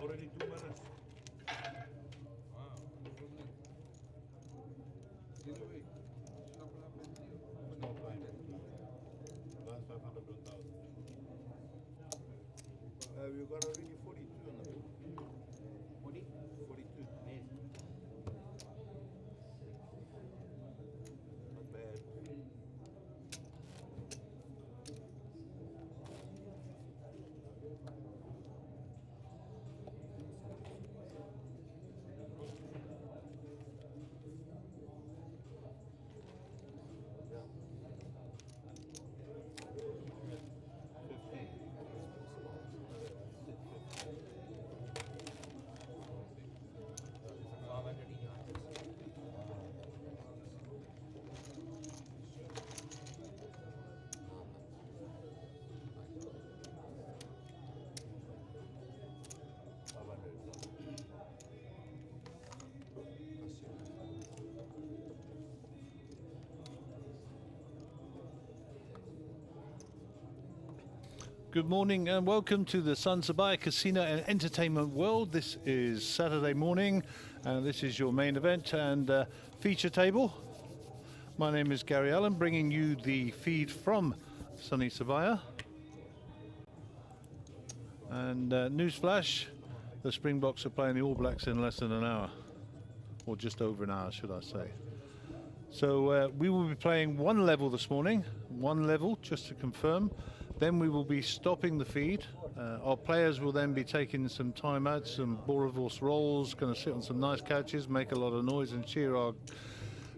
Already 2 minutes. Wow. Anyway, No time. Last 500 1,000. We got already 42 on the book. 40? 42. Yes. Not bad. Yeah. 15. It's 500 yards. Good morning and welcome to the Sibaya Casino and Entertainment World. This is Saturday morning and this is your main event and feature table. My name is Gary Allen, bringing you the feed from sunny Sibaya. And newsflash, the Springboks are playing the All Blacks in less than an hour, or just over an hour should I say. So we will be playing one level this morning, one level just to confirm. Then we will be stopping the feed. Our players will then be taking some timeouts, some Boerewors rolls, going to sit on some nice couches, make a lot of noise and cheer our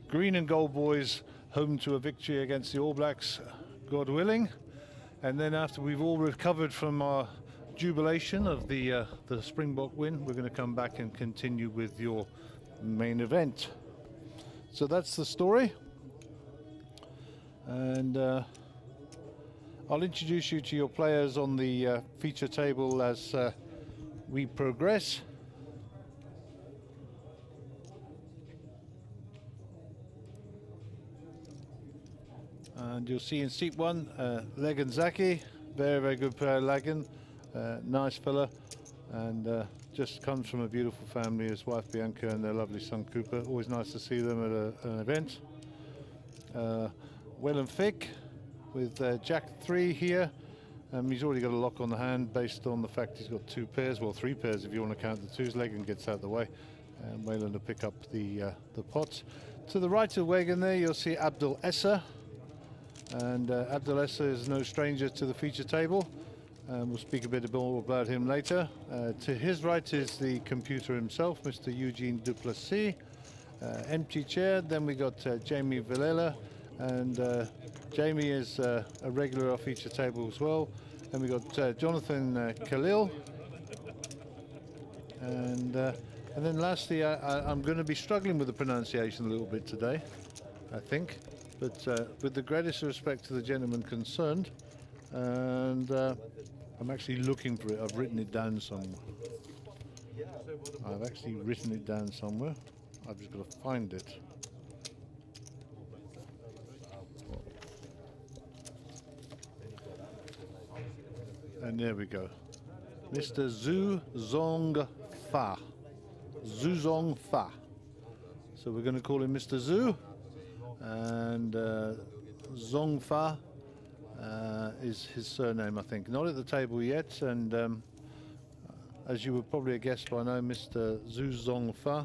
green and gold boys home to a victory against the All Blacks, God willing. And then after we've all recovered from our jubilation of the Springbok win, we're going to come back and continue with your main event. So that's the story. And I'll introduce you to your players on the feature table as we progress. And you'll see in seat 1, Legan Zaki, very good player, Legan, nice fella, and just comes from a beautiful family, his wife Bianca and their lovely son Cooper. Always nice to see them at an event. Wellen Fick with Jack 3 here. He's already got a lock on the hand based on the fact he's got 2 pairs, well 3 pairs if you want to count the twos. Legan gets out of the way and Wayland to pick up the pots. To the right of Wagan there you'll see Abdul Essa, and Abdul Essa is no stranger to the feature table. We'll speak a bit more about him later. To his right is the computer himself, Mr. Eugene Duplessis. Empty chair. Then we got Jamie Villela, and Jamie is a regular off feature table as well. And we got Jonathan Khalil, and then lastly, I'm going to be struggling with the pronunciation a little bit today, I think, but with the greatest respect to the gentleman concerned, and I'm actually looking for it. I've written it down somewhere. I've actually written it down somewhere. I've just got to find it. And there we go. Mr. Zhu Zong Fa. Zhu Zong Fa. So we're going to call him Mr. Zhu. And Zong Fa is his surname, I think. Not at the table yet. And as you would probably have guessed by now, Mr. Zhu Zong Fa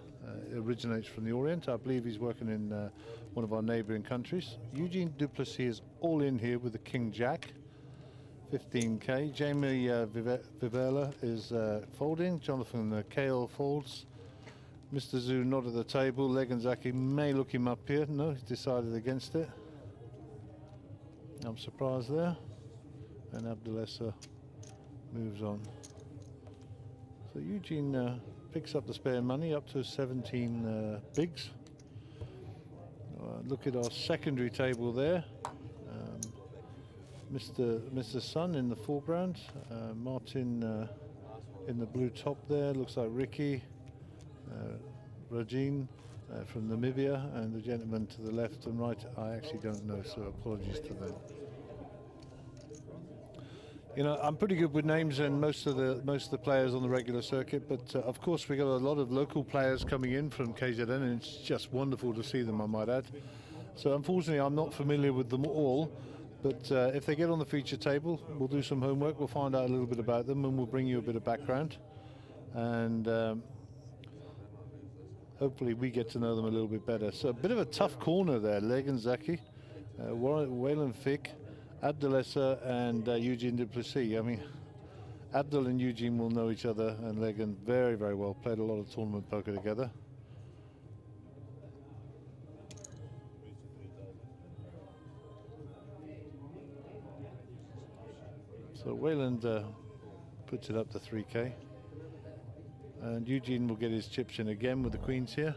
originates from the Orient. I believe he's working in one of our neighbouring countries. Eugene Duplessis is all in here with the King Jack. 15k. Jamie Vivella is folding. Jonathan Kale folds. Mr. Zhu not at the table. Leganzaki may look him up here. No, he's decided against it. I'm surprised there. And Abdulessa moves on. So Eugene picks up the spare money up to 17 bigs. Look at our secondary table there. Mr. Sun in the foreground, Martin in the blue top there, looks like Ricky, Rajin from Namibia, and the gentleman to the left and right, I actually don't know, so apologies to them. You know, I'm pretty good with names and most of the players on the regular circuit, but of course we got a lot of local players coming in from KZN, and it's just wonderful to see them, I might add. So unfortunately, I'm not familiar with them all, but if they get on the feature table, we'll do some homework. We'll find out a little bit about them, and we'll bring you a bit of background, and hopefully we get to know them a little bit better. So a bit of a tough corner there. Legan Zaki, Waylon Fick, Abdelessa and Eugene Duplessis. I mean, Abdel and Eugene will know each other, and Legan very, very well. Played a lot of tournament poker together. So Wayland puts it up to 3K. And Eugene will get his chips in again with the queens here.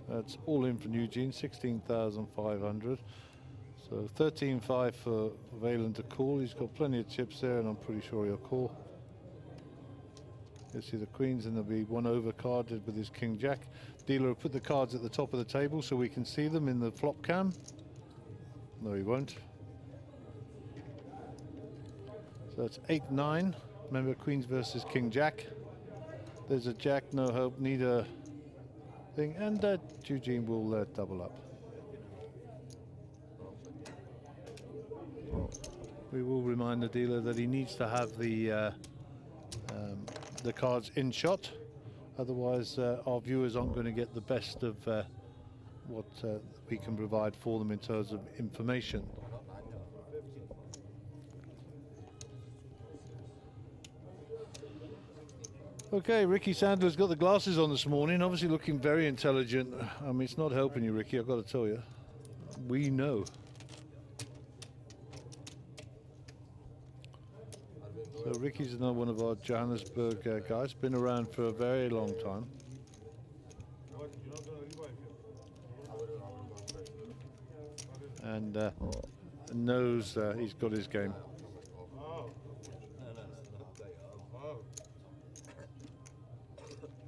That's all in from Eugene, 16,500. So 13.5 for Valen to call. He's got plenty of chips there, and I'm pretty sure he'll call. You'll see the queens, and there'll be one over carded with his king jack. Dealer will put the cards at the top of the table so we can see them in the flop cam. No, he won't. So that's 8-9. Remember, queens versus king jack. There's a jack, no hope, neither thing, and Eugene will double up. We will remind the dealer that he needs to have the cards in shot, otherwise our viewers aren't going to get the best of what we can provide for them in terms of information. Okay, Ricky Sandler's got the glasses on this morning, obviously looking very intelligent. I mean, it's not helping you, Ricky, I've got to tell you. We know. So Ricky's another one of our Johannesburg guys, been around for a very long time. And knows he's got his game.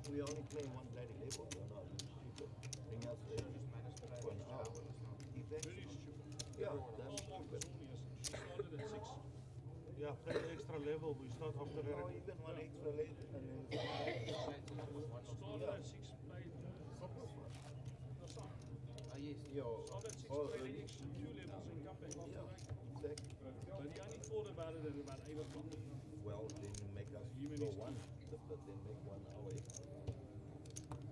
We only play one bloody level, you know. People bring us there for an hour. Yeah, that's stupid. Started at 6. Yeah, play the extra level. We start after that. Oh, even one extra level and then Started at 6, played. Yes. Started at 6, played extra 2 levels and come back after that. exactly. But he only thought about it at about 8 o'clock. Well, then you make us go one, but then make 1 hour extra.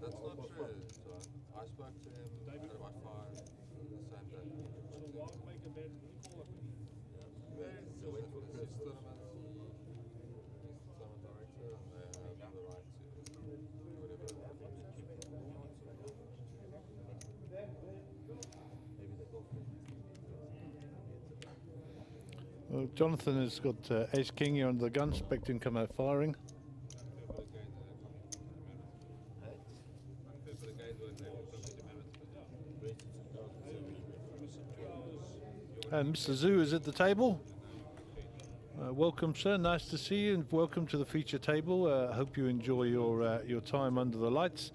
That's not true. So I spoke to him at about 5 the same day. So why make a bet? Call it. So wait for the 6 tournaments. He's the tournament director, and they have the right to do whatever. Maybe they go for it. Well, Jonathan has got ace king here under the gun, expecting to come out firing. And Mr. Zhu is at the table. Welcome, sir. Nice to see you, and welcome to the feature table. I hope you enjoy your time under the lights.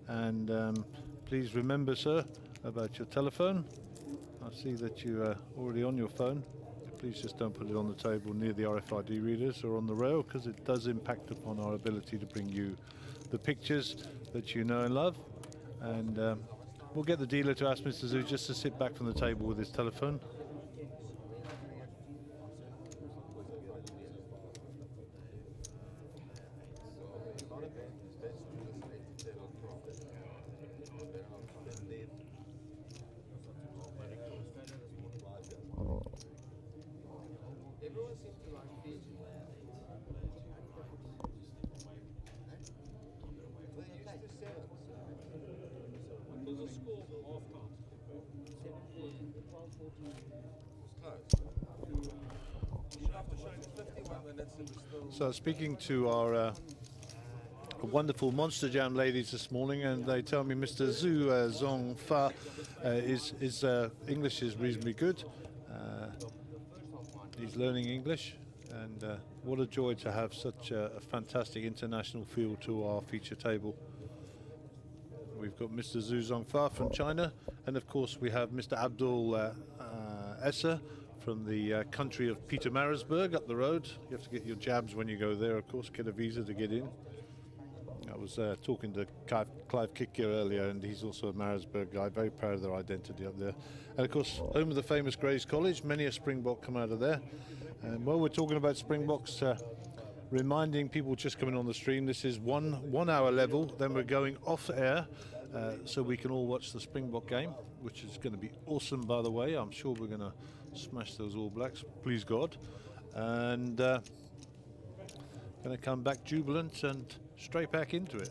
And please remember, sir, about your telephone. I see that you're already on your phone. Please just don't put it on the table near the RFID readers or on the rail, because it does impact upon our ability to bring you the pictures that you know and love. And we'll get the dealer to ask Mr. Zhu just to sit back from the table with his telephone. Everyone seems to like Fiji. What was the score for half time? 51 minutes and we're still. So speaking to our wonderful Monsterjam ladies this morning, and they tell me Mr. Zhu Zongfa is English is reasonably good. He's learning English, and what a joy to have such a fantastic international feel to our feature table. We've got Mr. Zhu Zongfa from China, and of course we have Mr. Abdul Esser from the country of Pietermaritzburg up the road. You have to get your jabs when you go there, of course, get a visa to get in. I was talking to Clive Kicker earlier, and he's also a Maritzburg guy, very proud of their identity up there. And of course, home of the famous Grays College, many a Springbok come out of there. And while we're talking about Springboks, reminding people just coming on the stream, this is one hour level, then we're going off air, so we can all watch the Springbok game, which is going to be awesome, by the way. I'm sure we're going to smash those All Blacks, please God. And going to come back jubilant and straight back into it.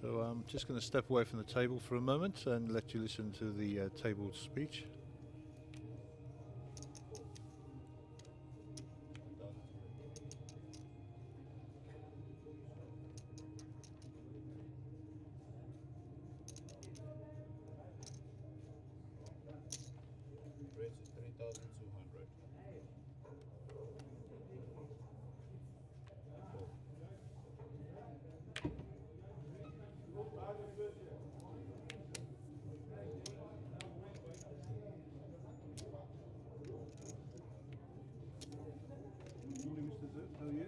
So I'm just going to step away from the table for a moment and let you listen to the table speech. Rates is 3,200. Morning, Mr. Zut. How are you?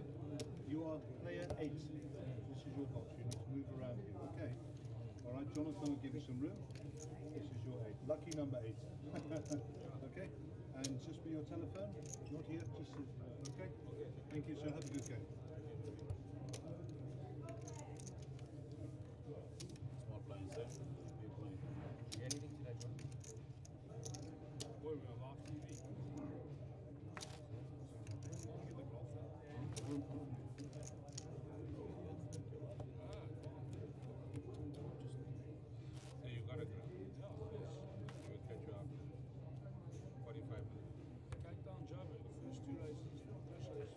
You are player 8. This is your box. You need to move around here, okay? All right, Jonathan will give you some room. This is your 8. Lucky number 8. Okay? And just for your telephone, not here, just okay? Thank you, sir. Have a good game. Small blind, sir. Big blind. Anything today, bro? Boy, we're live TV. So you gotta go. We'll catch you up. 45 minutes. Kijk dan, Jabba, de first two races. First race,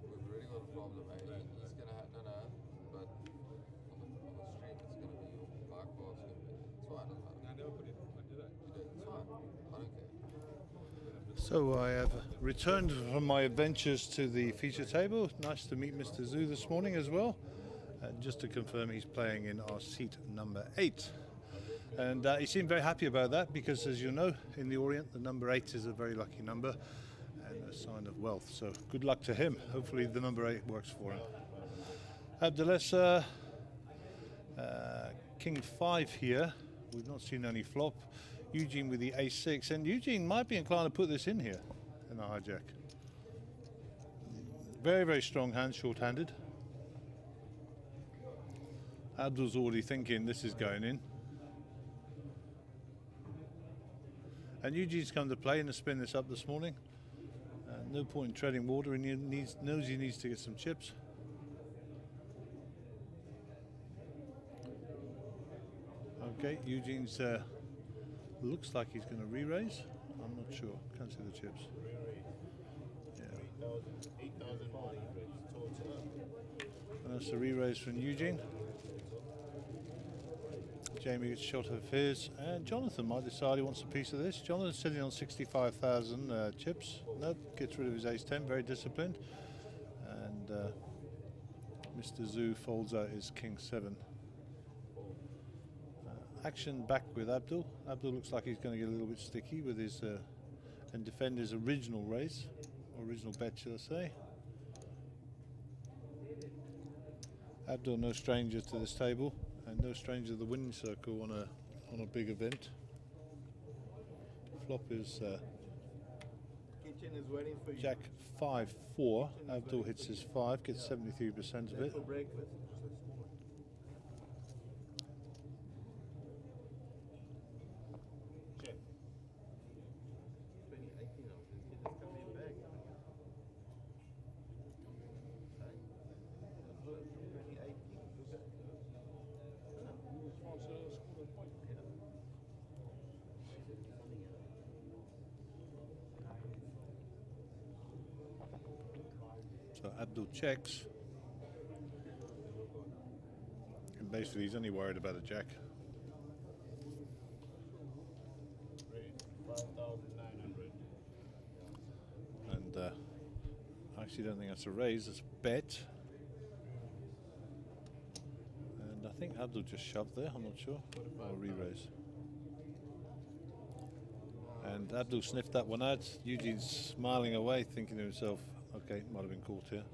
We've really got a problem, eh? He's gonna have no, but on the stream it's gonna be your back bar. It's fine. I never put it. I did that. You did. It's fine. I don't care. So I have returned from my adventures to the feature table. Nice to meet Mr. Zhu this morning as well. And just to confirm, he's playing in our seat number 8. And he seemed very happy about that because, as you know, in the Orient, the number 8 is a very lucky number and a sign of wealth. So good luck to him. Hopefully the number 8 works for him. Abdelessa, King 5 here. We've not seen any flop. Eugene with the A6, and Eugene might be inclined to put this in here in a hijack. Very, very strong hand, short-handed. Abdul's already thinking this is going in. And Eugene's come to play and to spin this up this morning. No point in treading water, and he knows he needs to get some chips. Okay, Eugene's looks like he's going to re-raise. I'm not sure. Can't see the chips. Yeah. 8,500 total. And that's the re-raise from Eugene. Jamie gets a shot of his, and Jonathan might decide he wants a piece of this. Jonathan's sitting on 65,000 chips. Nope, gets rid of his ace-10, very disciplined. And Mr. Zoo folds out his king-7. Action back with Abdul. Abdul looks like he's going to get a little bit sticky with his and defend his original raise, original bet, shall I say. Abdul, no stranger to this table, and no stranger to the winning circle on a big event. Flop is Kitchen is waiting for you. Jack 5-4. Abdul hits his 5, gets 73% of it. For breakfast. Check. 2018 now. This kid is coming back. Right? 2018. So Abdul checks. And basically he's only worried about a jack. 5,900. And I actually don't think that's a raise, it's a bet. And I think Abdul just shoved there, I'm not sure. Or re-raise. And Abdul sniffed that one out. Eugene's smiling away, thinking to himself, okay, might have been caught here.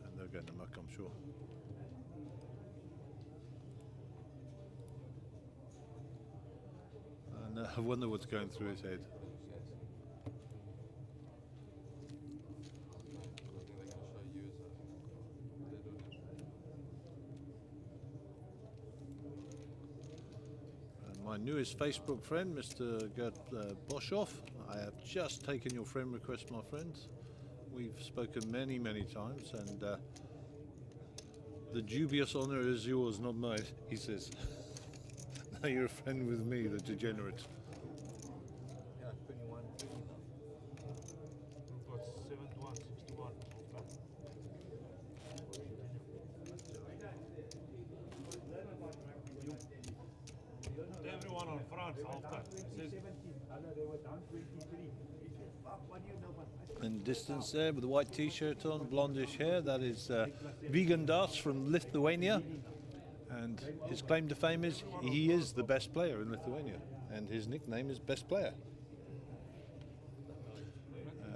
And they're getting the muck, I'm sure. And I wonder what's going through his head. My newest Facebook friend, Mr. Gert Boshoff. I have just taken your friend request, my friend. We've spoken many, many times, and the dubious honor is yours, not mine, he says. Now you're a friend with me, the degenerate. Yeah, 21, 20 now. What's 71, 61? Everyone on France, half-time. In distance there with the white t-shirt on, blondish hair, that is Vegan Darts from Lithuania. And his claim to fame is he is the best player in Lithuania. And his nickname is Best Player.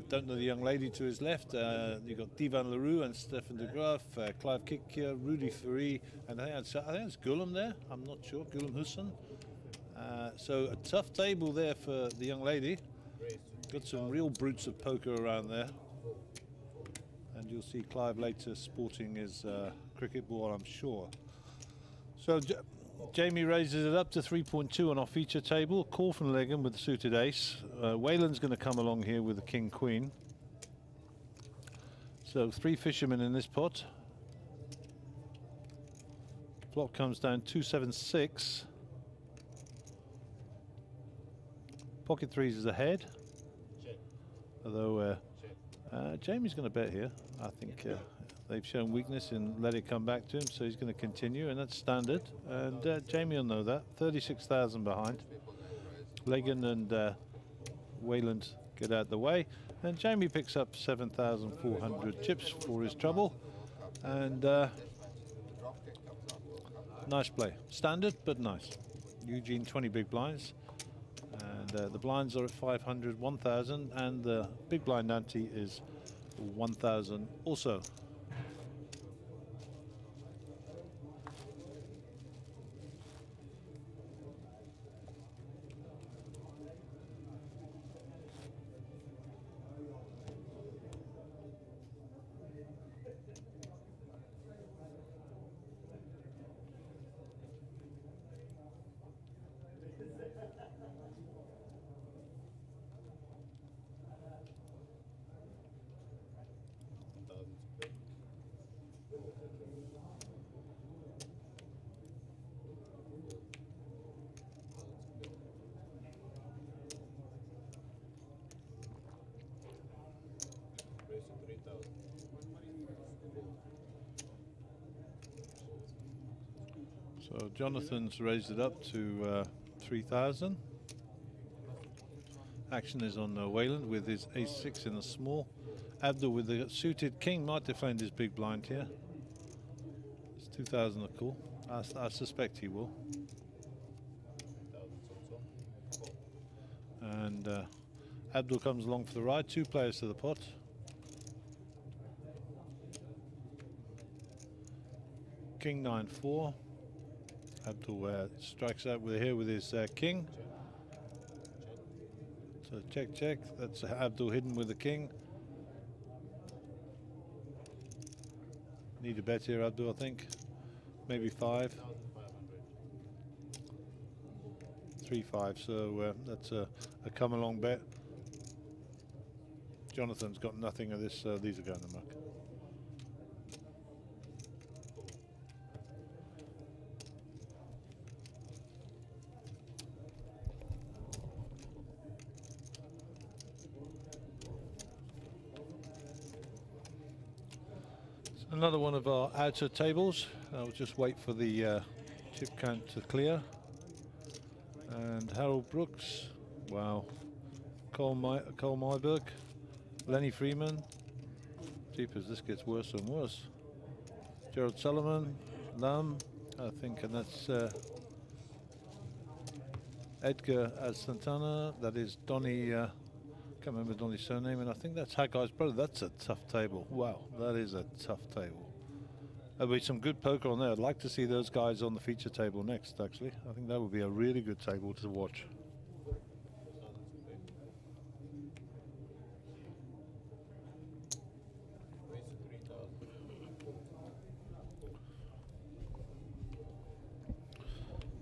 Don't know the young lady to his left. You've got Divan Leroux and Stefan de Graaf, Clive Kikia, Rudy Ferry, and I think it's Gulam there. I'm not sure, Gulam Hussain. So a tough table there for the young lady. Got some real brutes of poker around there. And you'll see Clive later sporting his cricket ball, I'm sure. So Jamie raises it up to 3.2 on our feature table. Call from Legan with the suited ace. Wayland's going to come along here with the king queen. So 3 fishermen in this pot. Flop comes down 276. Pocket threes is ahead. Although Jamie's going to bet here. I think they've shown weakness and let it come back to him, so he's going to continue, and that's standard. And Jamie will know that. 36,000 behind. Legan and Wayland get out the way, and Jamie picks up 7,400 chips for his trouble. And nice play. Standard, but nice. Eugene 20 big blinds. And the blinds are at 500, 1,000, and the big blind ante is 1,000 also. So Jonathan's raised it up to 3,000. Action is on Wayland with his ace-6 in the small. Abdul with the suited king might defend his big blind here. It's 2,000 a call. I suspect he will. And Abdul comes along for the ride. 2 players to the pot. King 9-4. Abdul strikes out with here with his king. So check, check. That's Abdul hidden with the king. Need a bet here, Abdul, I think. Maybe 5. 3-5. So that's a come along bet. Jonathan's got nothing of this. These are going to muck. Another one of our outer tables. I'll just wait for the chip count to clear. And Harold Brooks, wow. Cole Myberg, Lenny Freeman. Jeepers, this gets worse and worse. Gerald Solomon, Lam, I think, and that's Edgar Santana. That is Donny. Can't remember Donny's surname, and I think that's Haggai's brother. That's a tough table. Wow, that is a tough table. There'll be some good poker on there. I'd like to see those guys on the feature table next, actually. I think that would be a really good table to watch.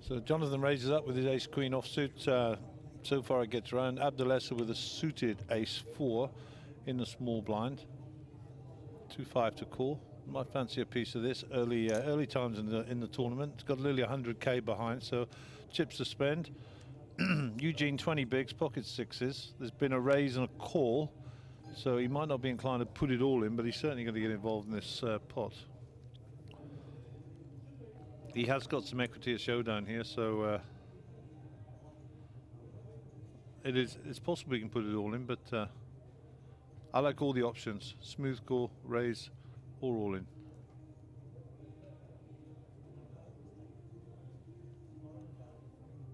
So Jonathan raises up with his ace-queen offsuit. So far it gets around. Abdulessa with a suited ace-4 in the small blind. 2-5 to call. Might fancy a piece of this early times in the tournament. It's got nearly 100k behind, so chips to spend. Eugene 20 bigs, pocket 6s. There's been a raise and a call, so he might not be inclined to put it all in, but he's certainly going to get involved in this pot. He has got some equity at showdown here, so it's possible he can put it all in, but I like all the options. Smooth call, raise, or all in.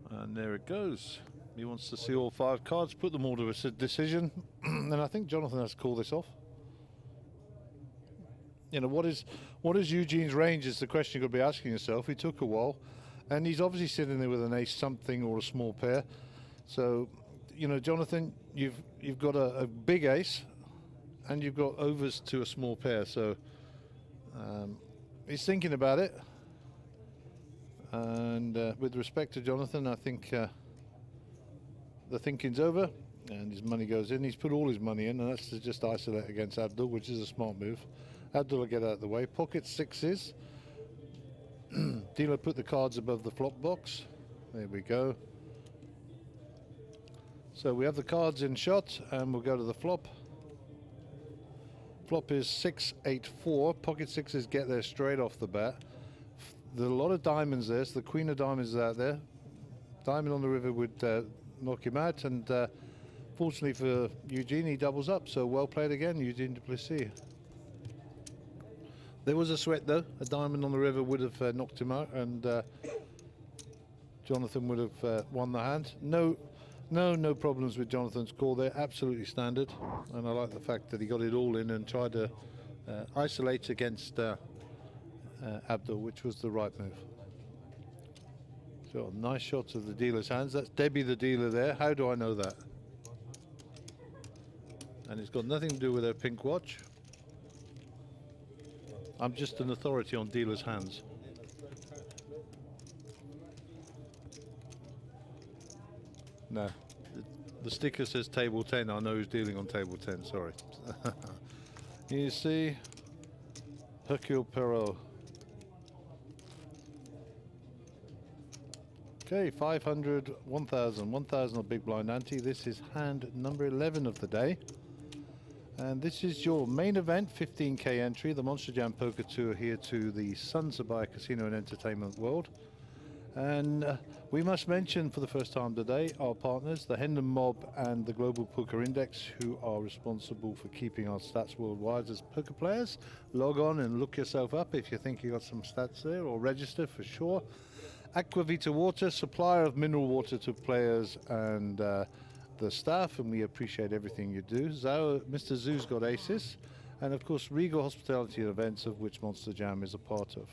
And there it goes. He wants to see all 5 cards, put them all to a decision, and I think Jonathan has to call this off. You know, what is Eugene's range is the question you've got to be asking yourself. He took a while, and he's obviously sitting there with an ace something or a small pair. So, you know, Jonathan, you've got a big ace, and you've got overs to a small pair. So he's thinking about it. And with respect to Jonathan, I think the thinking's over, and his money goes in. He's put all his money in, and that's to just isolate against Abdul, which is a smart move. Abdul will get out of the way. Pocket 6s. Dealer put the cards above the flop box. There we go. So we have the cards in shot, and we'll go to the flop. Flop is 6-8-4. Pocket 6s get there straight off the bat. There's a lot of diamonds there, so the queen of diamonds is out there. Diamond on the river would knock him out, and fortunately for Eugene, he doubles up. So well played again, Eugene Duplessis. There was a sweat though. A diamond on the river would have knocked him out, and Jonathan would have won the hand. No problems with Jonathan's call there. Absolutely standard, and I like the fact that he got it all in and tried to isolate against Abdul, which was the right move. So nice shots of the dealer's hands. That's Debbie the dealer there. How do I know that? And it's got nothing to do with her pink watch. I'm just an authority on dealer's hands. No, the sticker says table 10. I know who's dealing on table 10, sorry. You see, Hercule Poirot. Okay, 500, 1,000, 1,000 of big blind ante. This is hand number 11 of the day. And this is your main event, 15k entry, the Monsterjam Poker Tour here to the Sibaya Casino and Entertainment World. And we must mention for the first time today our partners, the Hendon Mob and the Global Poker Index, who are responsible for keeping our stats worldwide as poker players. Log on and look yourself up if you think you got some stats there, or register for sure. Aquavita Water, supplier of mineral water to players and the staff, and we appreciate everything you do. Mr. Zoo's got aces, and of course Regal Hospitality and Events, of which Monsterjam is a part of.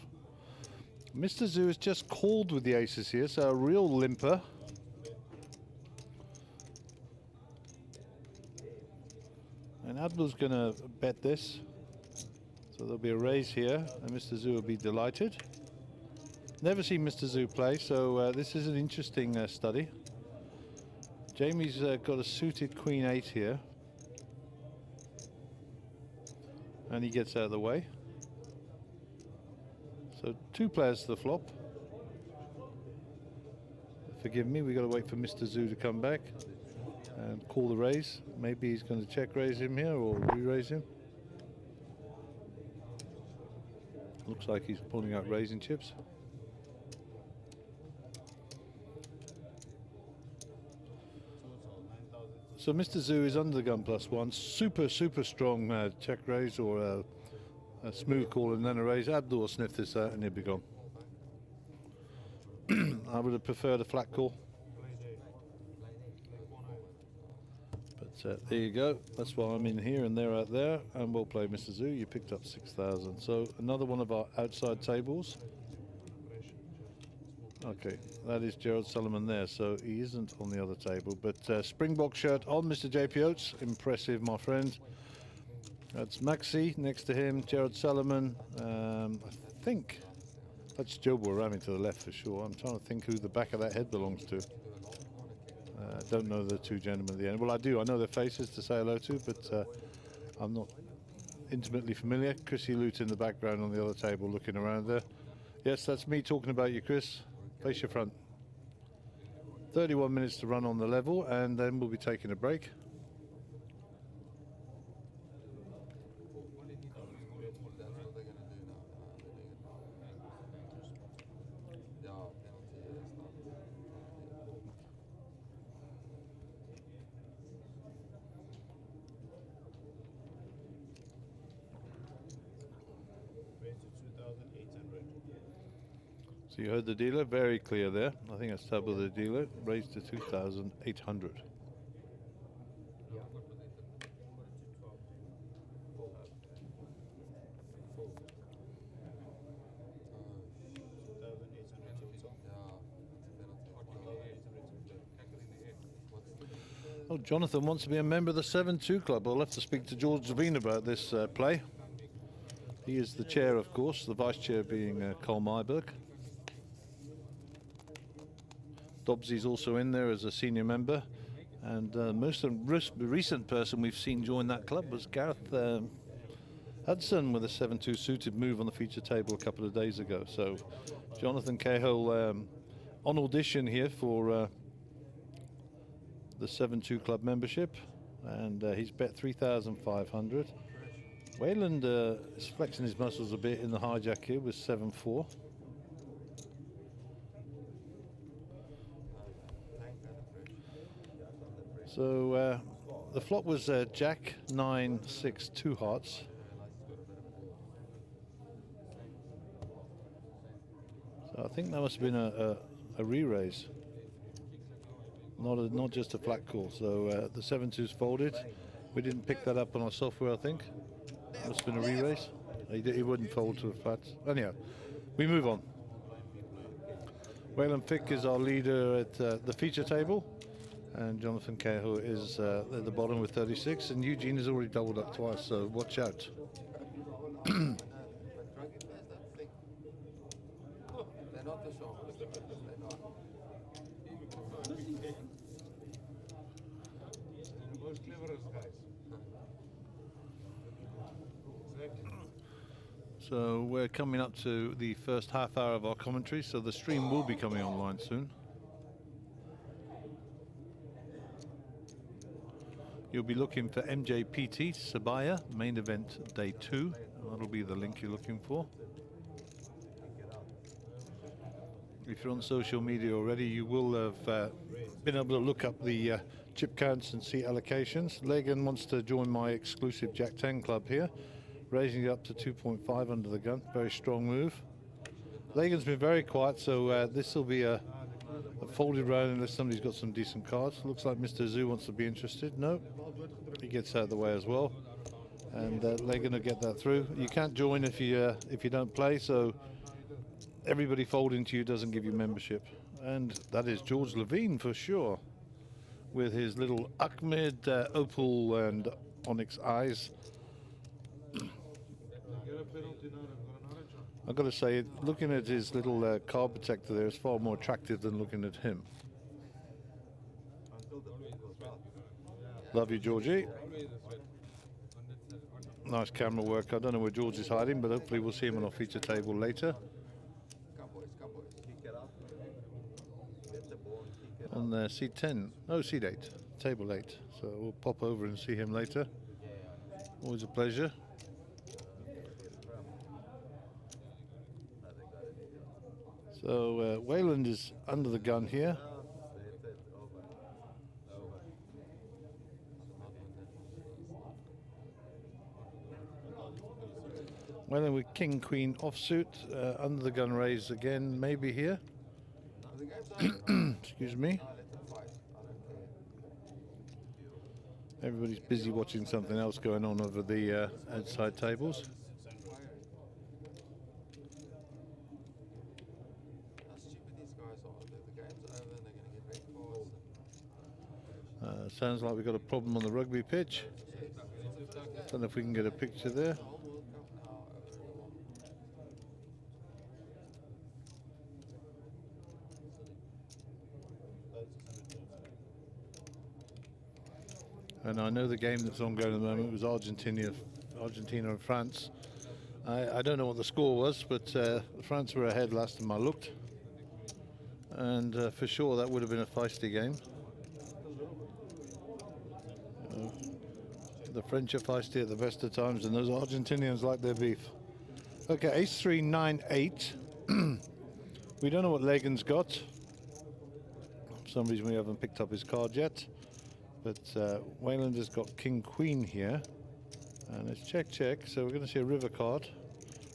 Mr. Zoo is just called with the aces here, so a real limper. And Abdul's going to bet this. So there'll be a raise here, and Mr. Zoo will be delighted. Never seen Mr. Zoo play, so this is an interesting study. Jamie's got a suited Queen 8 here. And he gets out of the way. So 2 players to the flop. Forgive me, we've got to wait for Mr. Zoo to come back and call the raise. Maybe he's going to check raise him here or re-raise him. Looks like he's pulling out raising chips. So Mr. Zoo is under the gun +1. Super strong check raise or a smooth call and then a raise. Abdul will sniff this out and he'll be gone. I would have preferred a flat call. But there you go. That's why I'm in here and they're out there. And we'll play Mr. Zoo. You picked up 6,000. So another one of our outside tables. Okay, that is Gerald Solomon there. So he isn't on the other table. But Springbok shirt on Mr. JP Oates. Impressive, my friend. That's Maxi next to him, Gerald Solomon. I think that's Joe Borami to the left for sure. I'm trying to think who the back of that head belongs to. Don't know the 2 gentlemen at the end. Well, I do. I know their faces to say hello to, but I'm not intimately familiar. Chrissy Lute in the background on the other table looking around there. Yes, that's me talking about you, Chris. Face your front. 31 minutes to run on the level, and then we'll be taking a break. So you heard the dealer, very clear there. I think that's double the dealer, raised to 2,800. Oh, Jonathan wants to be a member of the 7-2 club. I'll have to speak to George Devine about this play. He is the chair, of course, the vice chair being Cole Myberg. Dobbsy's also in there as a senior member, and most recent person we've seen join that club was Gareth Hudson with a 7-2 suited move on the feature table a couple of days ago. So Jonathan Cahill on audition here for the 7-2 club membership, and he's bet 3,500. Wayland is flexing his muscles a bit in the hijack here with 7-4. So the flop was Jack 9 6 2 hearts. So I think that must have been a re-raise, not just a flat call. So the 7-2's folded. We didn't pick that up on our software, I think. Must have been a re-raise. He wouldn't fold to the flats. Anyhow, we move on. Wayland Fick is our leader at the feature table. And Jonathan Cahill is at the bottom with 36, and Eugene has already doubled up twice, so watch out. They're not the sharpest. They're not. Most cleverest guys. So we're coming up to the first half hour of our commentary, so the stream will be coming online soon. You'll be looking for Mjpt Sibaya, main event day 2. That'll be the link you're looking for. if you're on social media already, you will have been able to look up the chip counts and seat allocations. Lagan wants to join my exclusive Jack 10 club here, raising it up to 2.5 under the gun. Very strong move. Lagan's been very quiet, so this will be a folded round unless somebody's got some decent cards. Looks like Mr. Zoo wants to be interested. No, he gets out of the way as well, and Lagan will get that through. You can't join if you don't play, so everybody folding to you doesn't give you membership. And that is George Levine for sure, with his little Ahmed opal and onyx eyes. I've got to say, looking at his little card protector there is far more attractive than looking at him. Love you, Georgie. Nice camera work. I don't know where George is hiding, but hopefully we'll see him on our feature table later. On seat 10, no, seat 8, table 8. So we'll pop over and see him later. Always a pleasure. So Wayland is under the gun here. Wayland with King Queen offsuit, under the gun raise again, maybe here. Excuse me. Everybody's busy watching something else going on over the outside tables. Sounds like we've got a problem on the rugby pitch. Don't know if we can get a picture there. And I know the game that's ongoing at the moment was Argentina and France. I don't know what the score was, but France were ahead last time I looked. And for sure that would have been a feisty game. The French are feisty at the best of times, and those Argentinians like their beef. Okay, ace 3, 9, 8. We don't know what Lagan's got. For some reason we haven't picked up his card yet. But Wayland has got King Queen here. And it's check, check. So we're going to see a river card.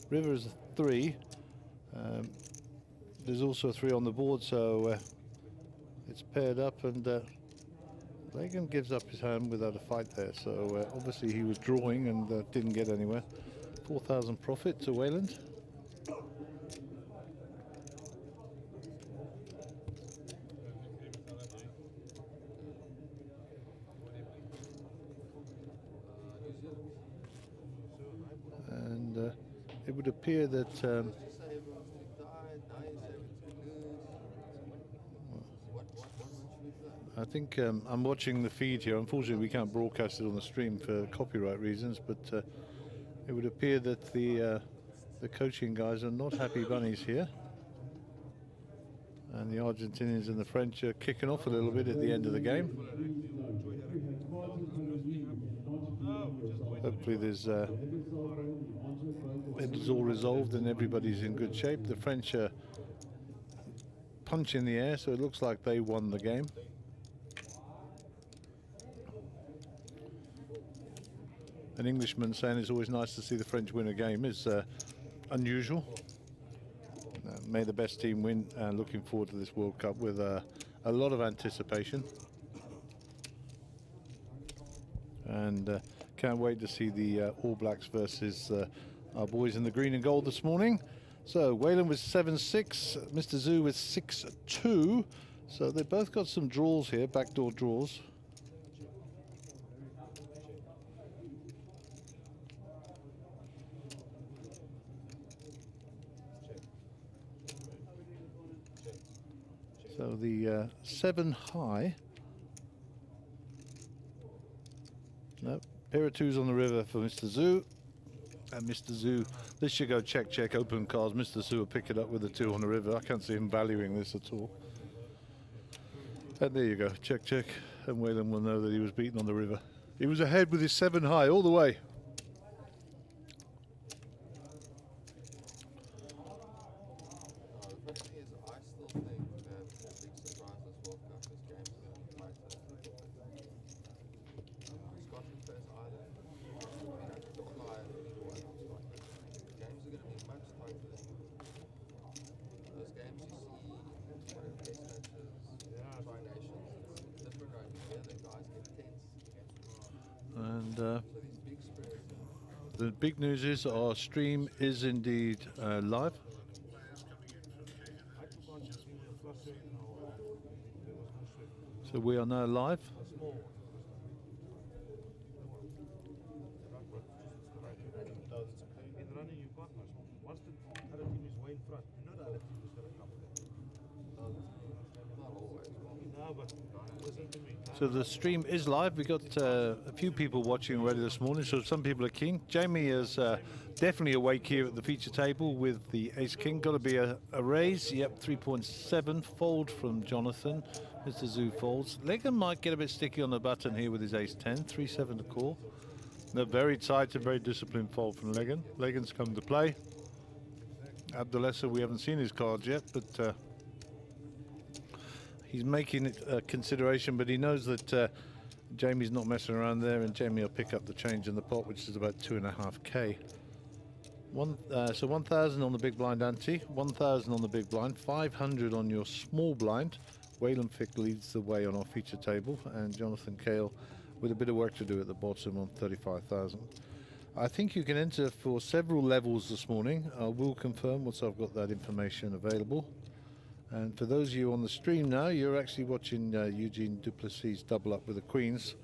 River is a 3. There's also a 3 on the board, so it's paired up, and Lagan gives up his hand without a fight there. So obviously he was drawing and didn't get anywhere. 4,000 profit to Wayland. And it would appear that I think I'm watching the feed here. Unfortunately, we can't broadcast it on the stream for copyright reasons, but it would appear that the coaching guys are not happy bunnies here. And the Argentinians and the French are kicking off a little bit at the end of the game. Hopefully there's it is all resolved and everybody's in good shape. The French are punch in the air, so it looks like they won the game. An Englishman saying it's always nice to see the French win a game is unusual. May the best team win, and looking forward to this World Cup with a lot of anticipation. And can't wait to see the All Blacks versus our boys in the green and gold this morning. So Wayland with 7-6, Mr. Zoo with 6-2. So they both got some draws here, backdoor draws. So the 7 high. Nope. Pair of 2s on the river for Mr. Zoo. And Mr. Zoo, this should go check, check, open cards. Mr. Zoo will pick it up with a 2 on the river. I can't see him valuing this at all. And there you go, check, check. And Wayland will know that he was beaten on the river. He was ahead with his 7 high all the way. And the big news is our stream is indeed live. So we are now live. In running you got us. Once the other team is way in front, you know the other team is gonna come there. Not always. No, but listen to me. So the stream is live. We got a few people watching already this morning, so some people are keen. Jamie is definitely awake here at the feature table with the Ace King. Got to be a raise. Yep, 3.7 fold from Jonathan. Mr. Zoo folds. Legan might get a bit sticky on the button here with his Ace 10. 3-7 to call. A very tight and very disciplined fold from Legan. Legan's come to play. Abdulessa, we haven't seen his cards yet, but he's making it a consideration, but he knows that Jamie's not messing around there, and Jamie will pick up the change in the pot, which is about 2.5k. So 1,000 on the big blind ante, 1,000 on the big blind, 500 on your small blind. Waylon Fick leads the way on our feature table, and Jonathan Cale with a bit of work to do at the bottom on 35,000. I think you can enter for several levels this morning. I will confirm once I've got that information available. And for those of you on the stream now, you're actually watching Eugene Duplessis double up with the Queens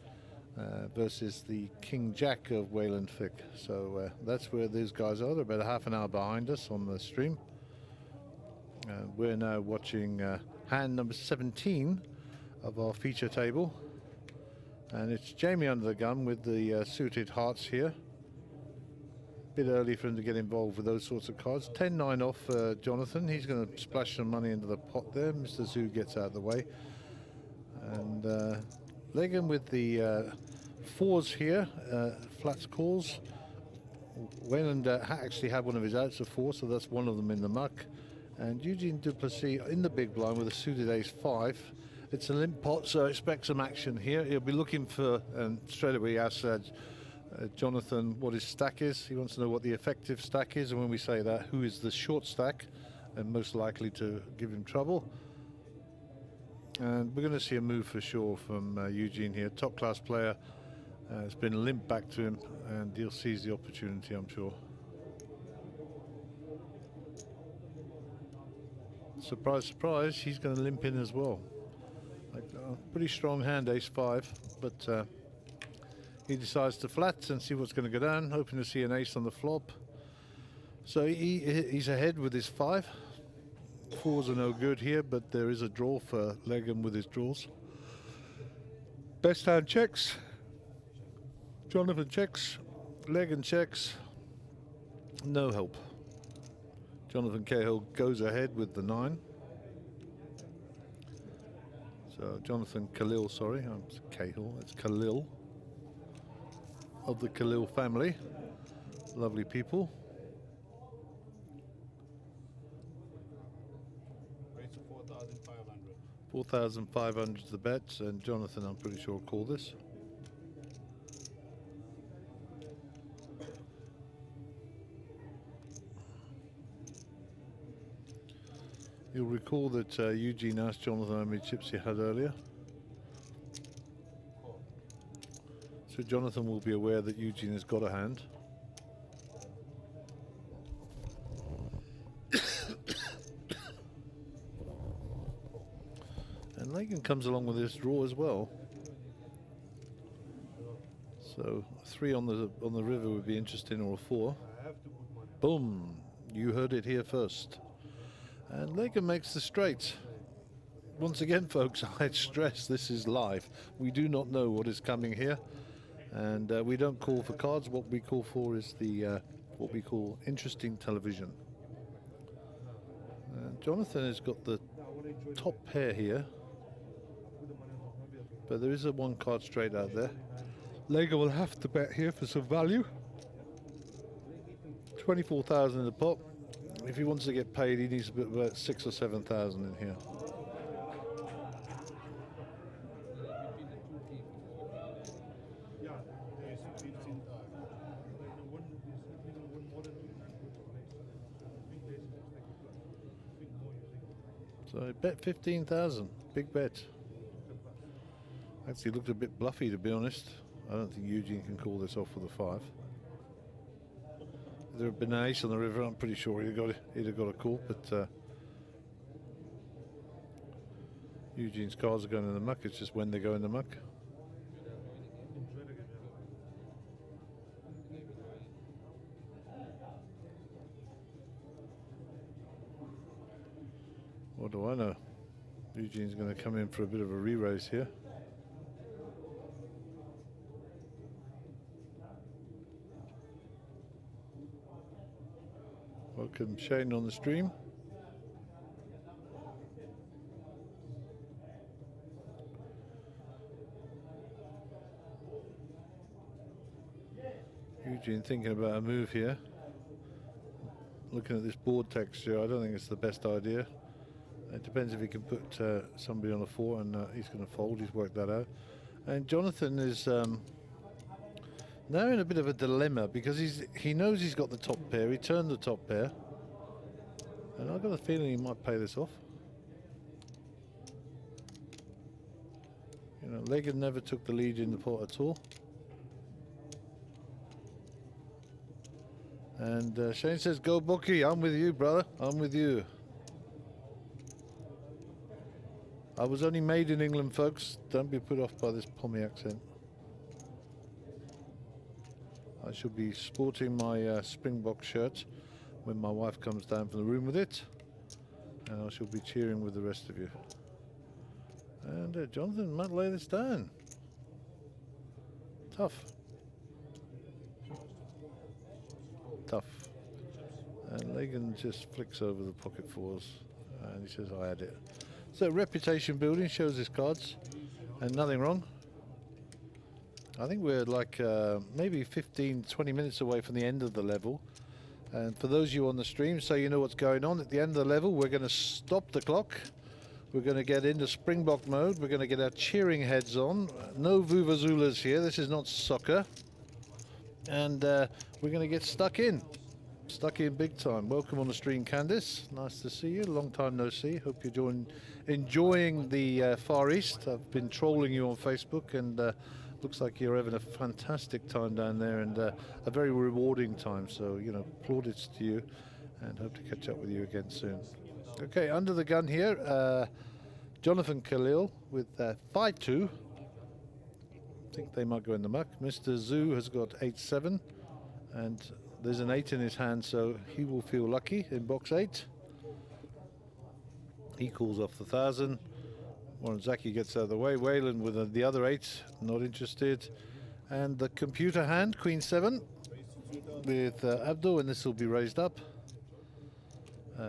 versus the King Jack of Waylon Fick. So that's where these guys are. They're about a half an hour behind us on the stream. We're now watching hand number 17 of our feature table. And it's Jamie under the gun with the suited hearts here. Bit early for him to get involved with those sorts of cards. 10-9 off Jonathan. He's going to splash some money into the pot there. Mr. Zoo gets out of the way. And Legan with the fours here. Flats calls. Wayland actually had one of his outs of four, so that's one of them in the muck. And Eugene Duplessis in the big blind with a suited ace 5. It's a limp pot, so expect some action here. He'll be looking for, and straight away he asks Jonathan what his stack is. He wants to know what the effective stack is, and when we say that, who is the short stack and most likely to give him trouble. And we're going to see a move for sure from Eugene here. Top class player. It's been limped back to him, and he'll seize the opportunity, I'm sure. Surprise, surprise, he's going to limp in as well. Like, pretty strong hand, ace 5, but he decides to flat and see what's going to go down, hoping to see an ace on the flop. So he's ahead with his 5. Fours are no good here, but there is a draw for Legan with his draws. Best hand checks. Jonathan checks. Legan checks. No help. Jonathan Cahill goes ahead with the 9. So Jonathan Khalil, sorry, it's Cahill, it's Khalil of the Khalil family. Lovely people. Rates of 4,500. 4,500 is the bet, and Jonathan, I'm pretty sure, will call this. You'll recall that Eugene asked Jonathan how many chips he had earlier. So Jonathan will be aware that Eugene has got a hand. And Legan comes along with this draw as well. So 3 on the river would be interesting, or a 4. Boom! You heard it here first. And Legan makes the straight. Once again, folks, I'd stress this is live. We do not know what is coming here, and we don't call for cards. What we call for is the what we call interesting television. Jonathan has got the top pair here, but there is a 1 card straight out there. Legan will have to bet here for some value. 24,000 in the pot. If he wants to get paid, he needs about 6,000 or 7,000 in here. So I bet 15,000. Big bet. Actually looked a bit bluffy, to be honest. I don't think Eugene can call this off with a 5. If there had been an ace on the river, I'm pretty sure he'd have got a call, but Eugene's cards are going in the muck. It's just when they go in the muck. What do I know? Eugene's going to come in for a bit of a re-raise here. Welcome Shane on the stream. Eugene thinking about a move here. Looking at this board texture, I don't think it's the best idea. It depends if he can put somebody on a 4, and he's going to fold. He's worked that out. And Jonathan is now in a bit of a dilemma because he knows he's got the top pair. He turned the top pair, and I've got a feeling he might pay this off. You know, Legan never took the lead in the pot at all. And Shane says, "Go Bookie, I'm with you, brother. I'm with you." I was only made in England, folks. Don't be put off by this Pommy accent. I shall be sporting my Springbok shirt when my wife comes down from the room with it, and I shall be cheering with the rest of you. And Jonathan might lay this down. Tough. Tough. And Legan just flicks over the pocket 4s, and he says, "I had it." So reputation building, shows his cards, and nothing wrong. I think we're like maybe 15-20 minutes away from the end of the level. And for those of you on the stream, so you know what's going on, at the end of the level, we're going to stop the clock. We're going to get into Springbok mode. We're going to get our cheering heads on. No vuvuzelas here. This is not soccer. And we're going to get stuck in. Stuck in big time. Welcome on the stream, Candice. Nice to see you. Long time no see. Hope you're enjoying the Far East. I've been trolling you on Facebook, and looks like you're having a fantastic time down there, and a very rewarding time. So, you know, plaudits to you, and hope to catch up with you again soon. Okay, under the gun here, Jonathan Khalil with 5-2. I think they might go in the muck. Mr. Zoo has got 8-7, and there's an 8 in his hand, so he will feel lucky in box 8. He calls off the 1,000. Warren Zaki gets out of the way. Wayland with the other 8, not interested. And the computer hand, Queen 7, with Abdul, and this will be raised up.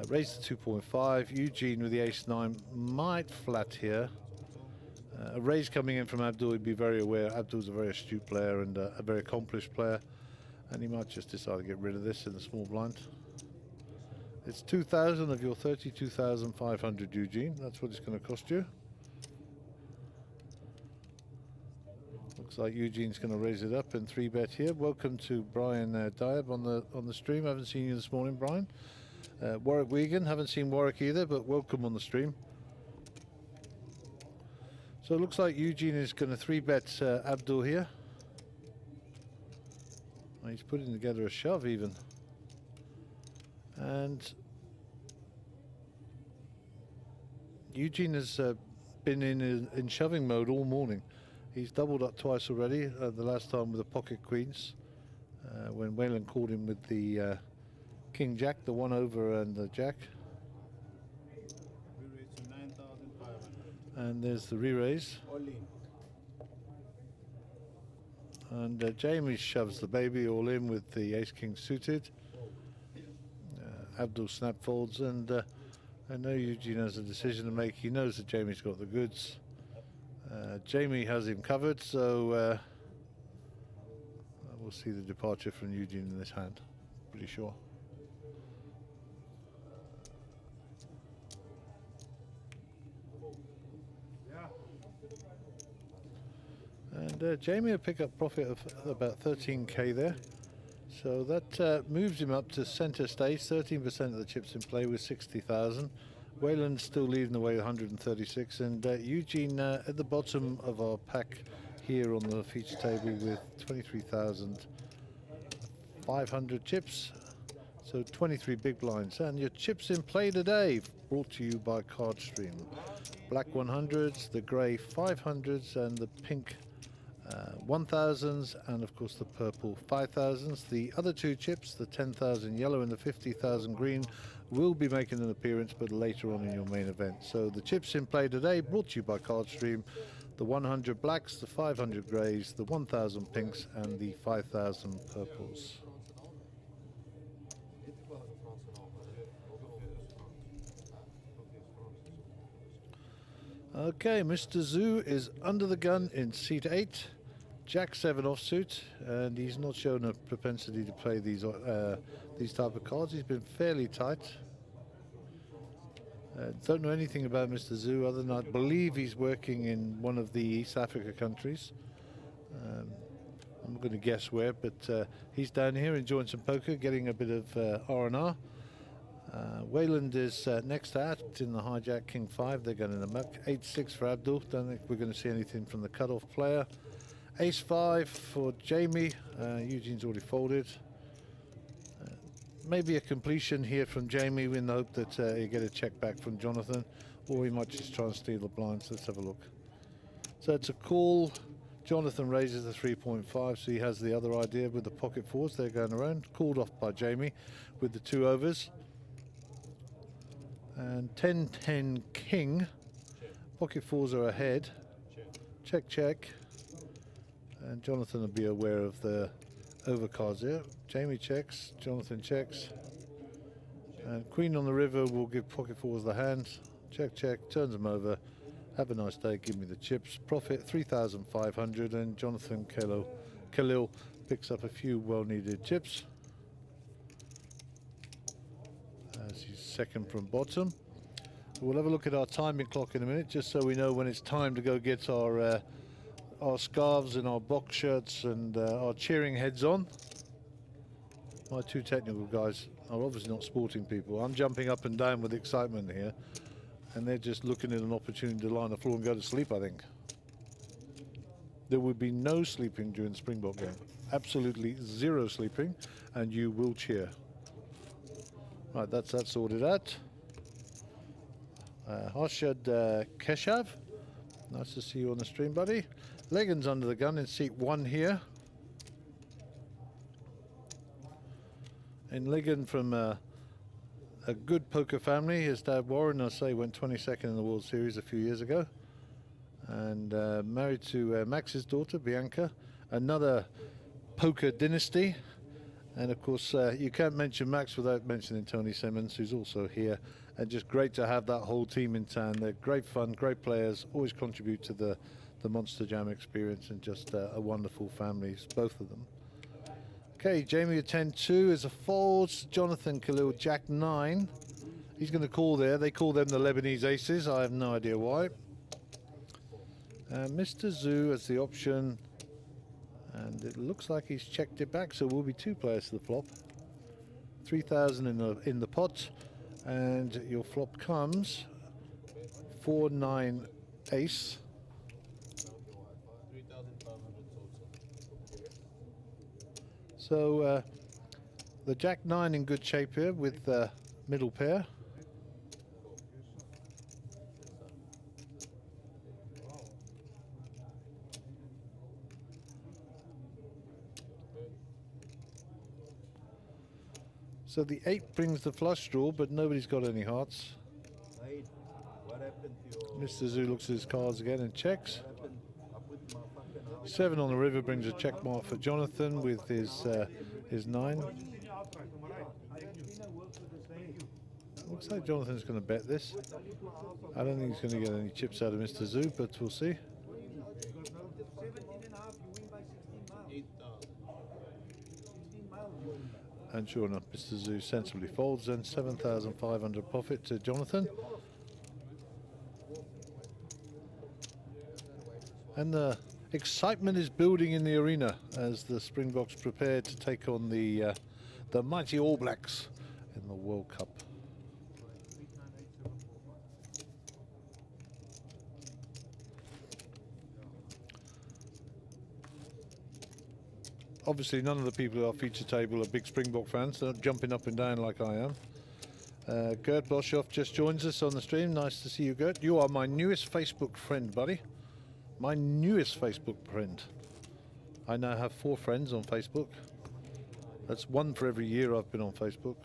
Raised to 2.5. Eugene with the ace-9 might flat here. A raise coming in from Abdul, he'd be very aware. Abdul's a very astute player and a very accomplished player. And he might just decide to get rid of this in the small blind. It's 2,000 of your 32,500, Eugene. That's what it's going to cost you. Looks like Eugene's going to raise it up and 3-bet here. Welcome to Brian Diab on the stream. I haven't seen you this morning, Brian. Warwick Wigan, haven't seen Warwick either, but welcome on the stream. So it looks like Eugene is going to 3-bet Abdul here. He's putting together a shove even. And Eugene has been in shoving mode all morning. He's doubled up twice already, the last time with the pocket queens, when Wayland called him with the King Jack, the 1 over and the Jack. And there's the re-raise. And Jamie shoves the baby all in with the ace-king suited. Abdul snap folds, and I know Eugene has a decision to make. He knows that Jamie's got the goods. Jamie has him covered, so we'll see the departure from Eugene in this hand, pretty sure. And Jamie will pick up profit of about 13k there. So that moves him up to centre stage, 13% of the chips in play with 60,000. Wayland's still leading the way with 136, and Eugene at the bottom of our pack here on the feature table with 23,500 chips. So 23 big blinds. And your chips in play today, brought to you by Cardstream. Black 100s, the grey 500s, and the pink 1000s, and of course the purple 5000s. The other two chips, the 10,000 yellow and the 50,000 green, will be making an appearance, but later on in your main event. So the chips in play today, brought to you by Cardstream: the 100 blacks, the 500 greys, the 1000 pinks, and the 5000 purples. Okay, Mr. Zoo is under the gun in seat 8, Jack 7 offsuit, and he's not shown a propensity to play these type of cards. He's been fairly tight. Don't know anything about Mr. Zoo other than I believe he's working in one of the East Africa countries. I'm going to guess where, but he's down here enjoying some poker, getting a bit of R&R. Wayland is next out in the hijack King 5. They're going in the muck. 8-6 for Abdul. Don't think we're going to see anything from the cutoff player. Ace 5 for Jamie. Eugene's already folded. Maybe a completion here from Jamie in the hope that he'll get a check back from Jonathan, or he might just try and steal the blinds. Let's have a look. So it's a call. Jonathan raises the 3.5, so he has the other idea with the pocket fours. They're going around. Called off by Jamie with the 2 overs. And 10-10 king. Pocket fours are ahead. Check, check. And Jonathan will be aware of the overcards here. Jamie checks, Jonathan checks. And queen on the river will give pocket fours the hand. Check, check, turns them over. Have a nice day, give me the chips. Profit 3,500, and Jonathan Khalil picks up a few well-needed chips as he's second from bottom. We'll have a look at our timing clock in a minute, just so we know when it's time to go get our scarves and our box shirts and our cheering heads on. My two technical guys are obviously not sporting people. I'm jumping up and down with excitement here, and they're just looking at an opportunity to lie on the floor and go to sleep, I think. There will be no sleeping during the Springbok game. Absolutely zero sleeping, and you will cheer. Right, that's that sorted out. Harshad Keshav, nice to see you on the stream, buddy. Legan's under the gun in seat 1 here. And Legan from a good poker family. His dad Warren, I say, went 22nd in the World Series a few years ago. And married to Max's daughter, Bianca. Another poker dynasty. And of course, you can't mention Max without mentioning Tony Simmons, who's also here. And just great to have that whole team in town. They're great fun, great players, always contribute to the Monsterjam experience, and just a wonderful families, both of them. Okay, Jamie at 10-2 is a fold. Jonathan Khalil, Jack 9. He's going to call there. They call them the Lebanese aces. I have no idea why. Mr. Zoo as the option. And it looks like he's checked it back, so we'll be 2 players to the flop. 3,000 in the pot. And your flop comes 4-9 ace. So the Jack 9 in good shape here with the middle pair. So the 8 brings the flush draw, but nobody's got any hearts. What happened to your... Mr. Zoo looks at his cards again and checks. 7 on the river brings a check mark for Jonathan with his 9. Looks like Jonathan's going to bet this. I don't think he's going to get any chips out of Mr. Zoo, but we'll see. And sure enough, Mr. Zoo sensibly folds, and 7,500 profit to Jonathan. And the excitement is building in the arena as the Springboks prepare to take on the mighty All Blacks in the World Cup. obviously none of the people at our feature table are big Springbok fans, so jumping up and down like I am. Gert Boshoff just joins us on the stream. Nice to see you, Gert. You are my newest Facebook friend, buddy. My newest Facebook friend. I now have 4 friends on Facebook. That's 1 for every year I've been on Facebook.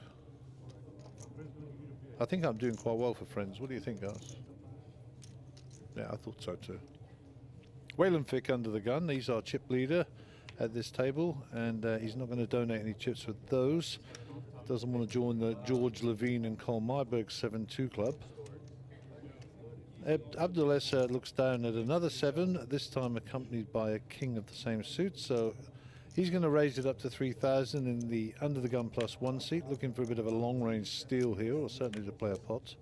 I think I'm doing quite well for friends. What do you think, guys? Yeah, I thought so too. Waylon Fick under the gun. He's our chip leader at this table, and he's not going to donate any chips for those. Doesn't want to join the George Levine and Cole Myberg 7-2 club. Abdul Esser looks down at another 7, this time accompanied by a king of the same suit. So he's going to raise it up to 3,000 in the under the gun +1 seat, looking for a bit of a long range steal here, or certainly to play a pot.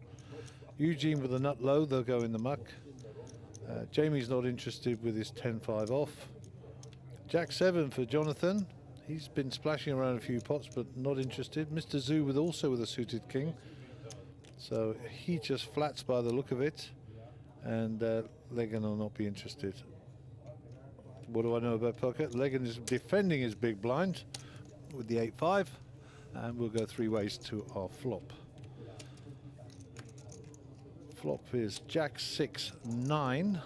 Eugene with a nut low, they'll go in the muck. Jamie's not interested with his 10-5 off. Jack 7 for Jonathan. He's been splashing around a few pots, but not interested. Mr. Zoo with also with a suited king. So he just flats by the look of it. And Legan will not be interested. What do I know about poker? Legan is defending his big blind with the 8-5. And we'll go 3 ways to our flop. Flop is Jack 6, 9.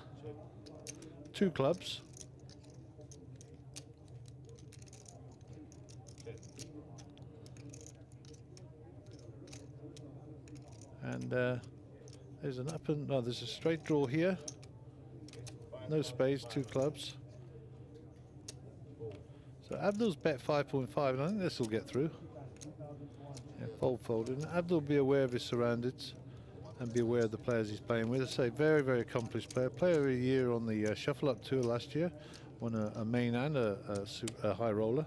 2 clubs. And there's an up and no, there's a straight draw here. No spades, 2 clubs. So Abdul's bet 5.5, and I think this will get through. Yeah, fold. And Abdul will be aware of his surroundings and be aware of the players he's playing with. I say very, very accomplished player. Player of the year on the Shuffle Up Tour last year. Won a main and a high roller.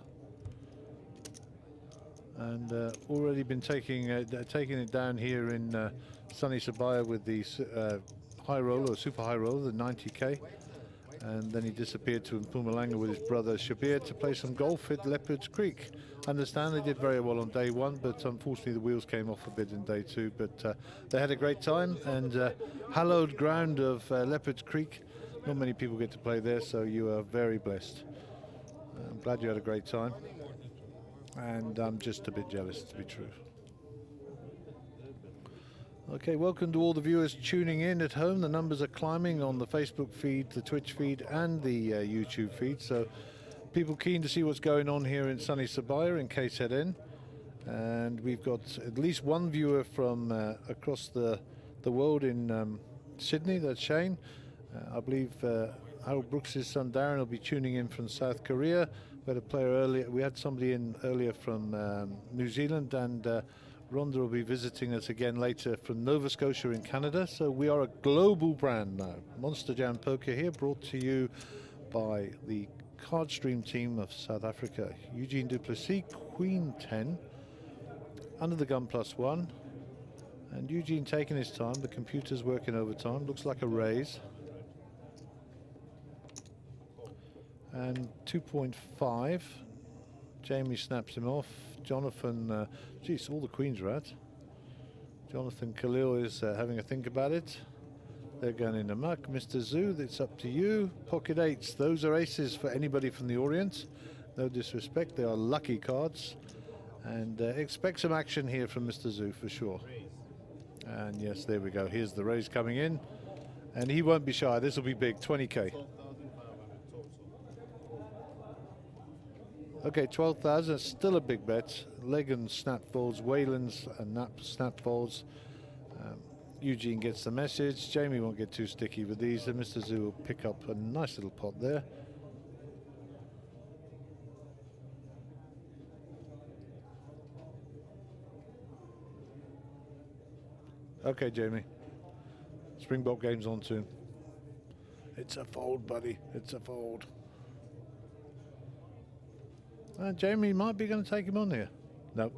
And already been taking it down here in sunny Sibaya with the high roller, or super high roller, the 90k. And then he disappeared to Mpumalanga with his brother Shabir to play some golf at Leopard's Creek. Understand they did very well on day 1, but unfortunately the wheels came off a bit in day 2. But they had a great time, and hallowed ground of Leopard's Creek. Not many people get to play there, so you are very blessed. I'm glad you had a great time. And I'm just a bit jealous, to be true. Okay, welcome to all the viewers tuning in at home. The numbers are climbing on the Facebook feed, the Twitch feed, and the YouTube feed. So people keen to see what's going on here in sunny Sibaya in KZN. And we've got at least 1 viewer from across the world in Sydney. That's Shane. I believe Harold Brooks' son Darren will be tuning in from South Korea. We had a player earlier. We had somebody in earlier from New Zealand, and Rhonda will be visiting us again later from Nova Scotia in Canada. So we are a global brand now. Monsterjam Poker here, brought to you by the Cardstream team of South Africa. Eugene Duplessis, Queen 10, under the gun +1, and Eugene taking his time. The computer's working overtime. Looks like a raise. And 2.5. Jamie snaps him off. Jonathan, geez, all the queens are out. Jonathan Khalil is having a think about it. They're going in the muck. Mr. Zoo, it's up to you. Pocket 8s, those are aces for anybody from the Orient. No disrespect, they are lucky cards. And expect some action here from Mr. Zoo for sure. And yes, there we go. Here's the raise coming in. And he won't be shy. This will be big, 20k. Okay, 12,000, still a big bet. Legan snap folds, Wayland's and snap folds. Eugene gets the message. Jamie won't get too sticky with these, and Mr. Zoo will pick up a nice little pot there. Okay, Jamie. Springbok game's on soon. It's a fold, buddy. It's a fold. Jamie might be going to take him on here. No.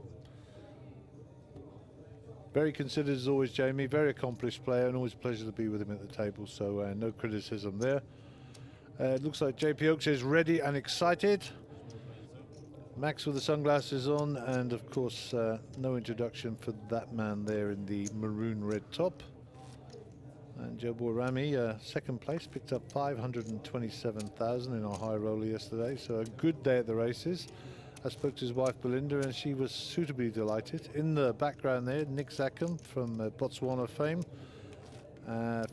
Very considered as always, Jamie. Very accomplished player, and always a pleasure to be with him at the table. So no criticism there. It looks like JP Oaks is ready and excited. Max with the sunglasses on, and of course no introduction for that man there in the maroon red top. And Joe Boy Rami, second place, picked up 527,000 in our high roller yesterday. So a good day at the races. I spoke to his wife Belinda and she was suitably delighted. In the background there, Nick Zackham from Botswana fame, my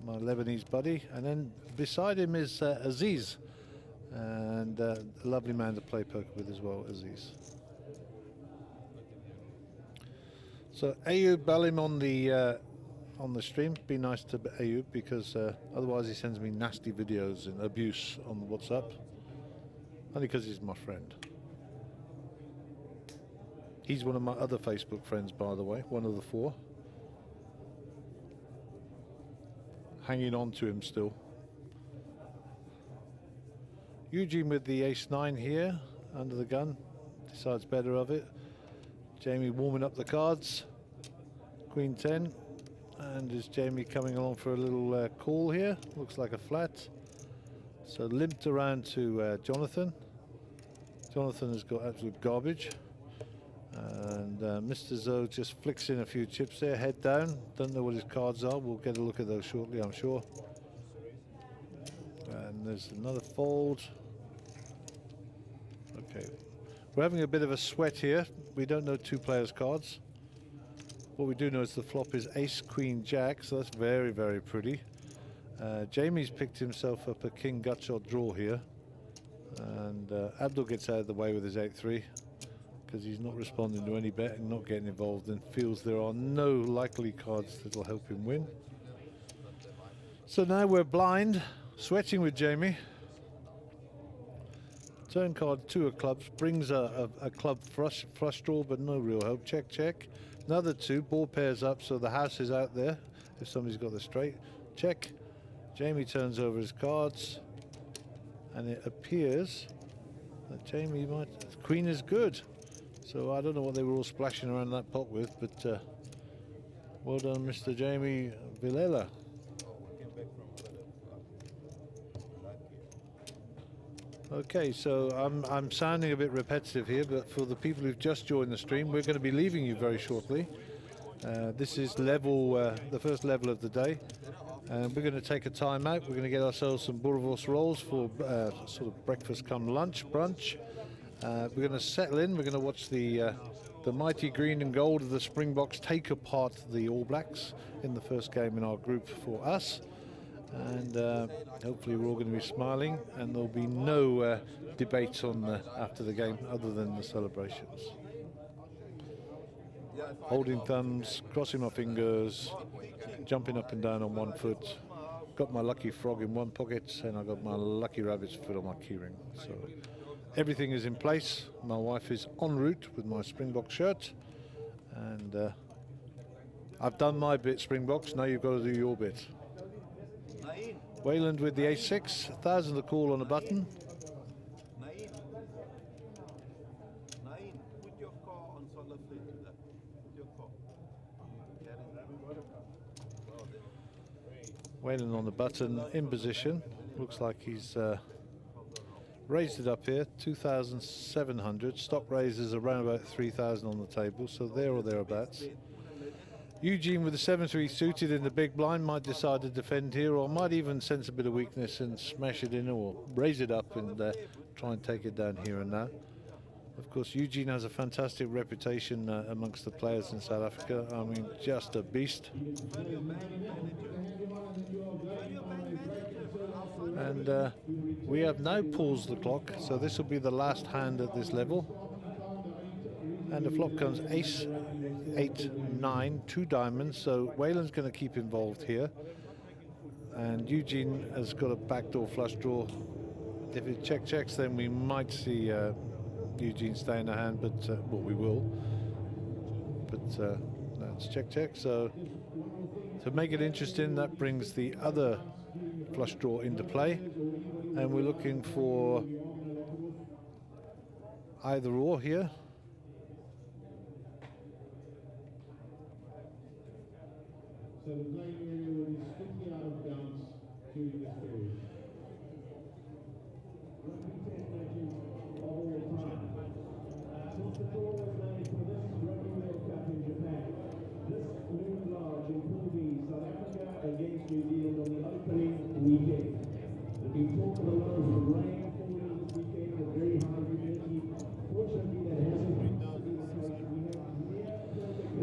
Lebanese buddy. And then beside him is Aziz, and a lovely man to play poker with as well, Aziz. So Ayub Balim on the stream. Be nice to Ayub, because otherwise he sends me nasty videos and abuse on WhatsApp. Only because he's my friend. He's one of my other Facebook friends, by the way, one of the 4. Hanging on to him still. Eugene with the ace-9 here, under the gun, decides better of it. Jamie warming up the cards. Queen 10. And is Jamie coming along for a little call here? Looks like a flat. So limped around to Jonathan. Jonathan has got absolute garbage. And Mr. Zoe just flicks in a few chips there, head down. Don't know what his cards are. We'll get a look at those shortly, I'm sure. And there's another fold. Okay. We're having a bit of a sweat here. We don't know 2 players' cards. What we do know is the flop is ace, queen, jack, so that's very, very pretty. Jamie's picked himself up a king gutshot draw here. And Abdul gets out of the way with his 8-3. Because he's not responding to any bet and not getting involved, and feels there are no likely cards that will help him win. So now we're blind, sweating with Jamie. Turn card 2 of clubs brings a club flush draw, but no real help. Check, check. Another 2, ball pairs up, so the house is out there if somebody's got the straight. Check. Jamie turns over his cards, and it appears that Jamie might. Queen is good. So I don't know what they were all splashing around that pot with, but well done, Mr. Jamie Villela. Okay, so I'm sounding a bit repetitive here, but for the people who've just joined the stream, we're going to be leaving you very shortly. This is the first level of the day, and we're going to take a time out. We're going to get ourselves some boerewors rolls for sort of breakfast come lunch, brunch. We're going to settle in. We're going to watch the mighty green and gold of the Springboks take apart the All Blacks in the first game in our group for us. And hopefully we're all going to be smiling, and there'll be no debates on after the game other than the celebrations. Holding thumbs, crossing my fingers, jumping up and down on one foot. Got my lucky frog in one pocket, and I got my lucky rabbit's foot on my keyring. So everything is in place. My wife is en route with my Springbok shirt, and I've done my bit, Springboks. Now you've got to do your bit. Wayland with the ace-6, 1,000 to call on a button. Put your car on solid plate to that. Put your car. Wayland on the button, in position. Looks like he's raised it up here, 2,700. Stop raises around about 3,000 on the table, so there or thereabouts. Eugene with the 7-3 suited in the big blind might decide to defend here, or might even sense a bit of weakness and smash it in, or raise it up and try and take it down here and now. Of course, Eugene has a fantastic reputation amongst the players in South Africa. I mean, just a beast. And we have now paused the clock, so this will be the last hand at this level. And the flop comes ace, 8, 9, 2 diamonds, so Wayland's going to keep involved here. And Eugene has got a backdoor flush draw. If it checks, then we might see Eugene stay in the hand, but well, we will. But that's check. So to make it interesting, that brings the other flush draw into play, and we're looking for either or here. So the playing area will be strictly out of bounds during this period. Rugby test matches of all time. Since the call was made for this Rugby World Cup in Japan, this loomed large in Pool B, South Africa against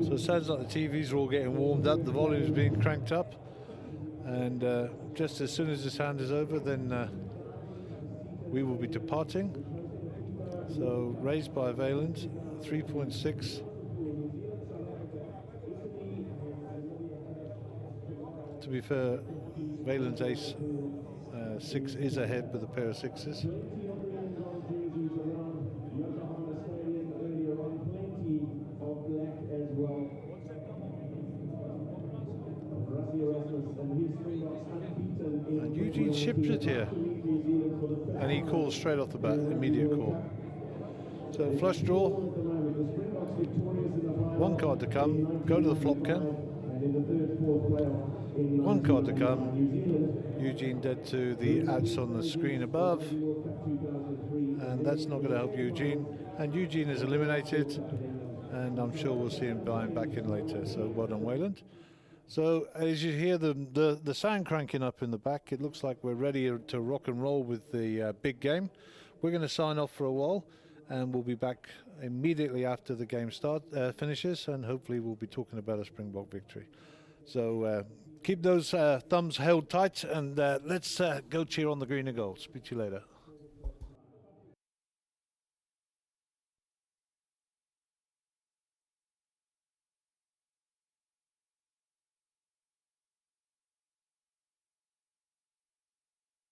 So it sounds like the TVs are all getting warmed up, the volume's being cranked up, and just as soon as this hand is over, then we will be departing. So raised by Valand, 3.6. To be fair, Valand's ace 6 is ahead with a pair of sixes. And Eugene ships it here, and he calls straight off the bat, immediate call. So flush draw, one card to come, go to the flop can, one card to come, Eugene dead to the outs on the screen above, and that's not going to help Eugene, and Eugene is eliminated, and I'm sure we'll see him back in later, so well done Wayland. So as you hear the sound cranking up in the back, it looks like we're ready to rock and roll with the big game. We're going to sign off for a while, and we'll be back immediately after the game finishes, and hopefully we'll be talking about a Springbok victory. So keep those thumbs held tight, and let's go cheer on the green and gold. Speak to you later.